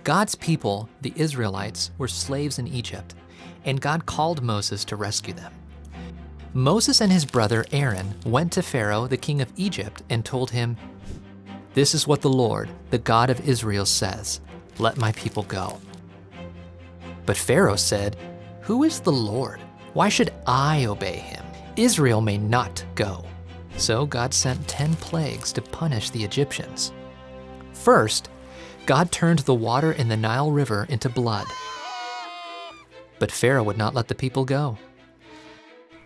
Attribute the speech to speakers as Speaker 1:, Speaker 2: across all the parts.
Speaker 1: God's people, the Israelites, were slaves in Egypt, and God called Moses to rescue them. Moses and his brother Aaron went to Pharaoh, the king of Egypt, and told him, "This is what the Lord, the God of Israel, says, let my people go." But Pharaoh said, "Who is the Lord? Why should I obey him? Israel may not go." So God sent 10 plagues to punish the Egyptians. First, God turned the water in the Nile River into blood. But Pharaoh would not let the people go.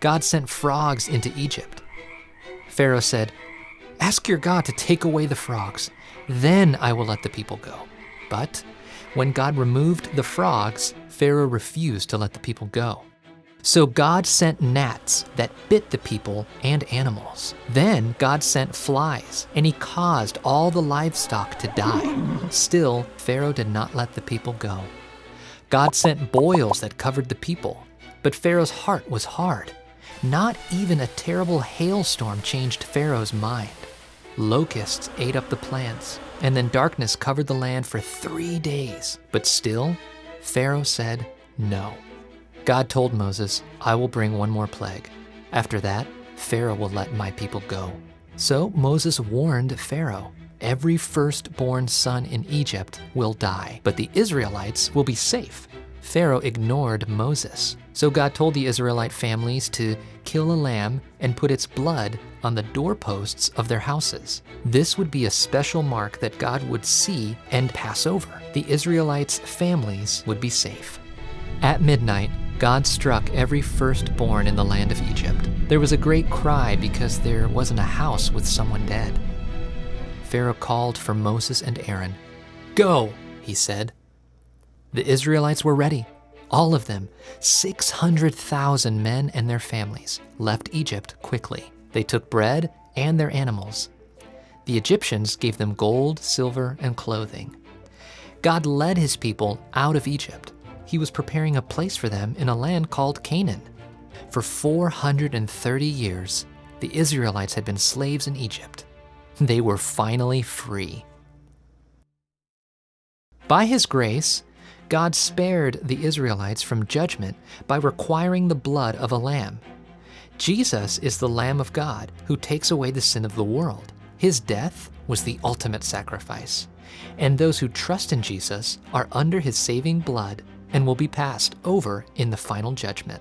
Speaker 1: God sent frogs into Egypt. Pharaoh said, "Ask your God to take away the frogs, then I will let the people go." But when God removed the frogs, Pharaoh refused to let the people go. So God sent gnats that bit the people and animals. Then God sent flies, and he caused all the livestock to die. Still, Pharaoh did not let the people go. God sent boils that covered the people, but Pharaoh's heart was hard. Not even a terrible hailstorm changed Pharaoh's mind. Locusts ate up the plants, and then darkness covered the land for 3 days. But still, Pharaoh said no. God told Moses, "I will bring one more plague. After that, Pharaoh will let my people go." So Moses warned Pharaoh, "Every firstborn son in Egypt will die, but the Israelites will be safe." Pharaoh ignored Moses. So God told the Israelite families to kill a lamb and put its blood on the doorposts of their houses. This would be a special mark that God would see and pass over. The Israelites' families would be safe. At midnight, God struck every firstborn in the land of Egypt. There was a great cry because there wasn't a house with someone dead. Pharaoh called for Moses and Aaron. "Go," he said. The Israelites were ready. All of them, 600,000 men and their families, left Egypt quickly. They took bread and their animals. The Egyptians gave them gold, silver, and clothing. God led his people out of Egypt. He was preparing a place for them in a land called Canaan. For 430 years, the Israelites had been slaves in Egypt. They were finally free. By his grace, God spared the Israelites from judgment by requiring the blood of a lamb. Jesus is the Lamb of God who takes away the sin of the world. His death was the ultimate sacrifice, and those who trust in Jesus are under his saving blood and will be passed over in the final judgment.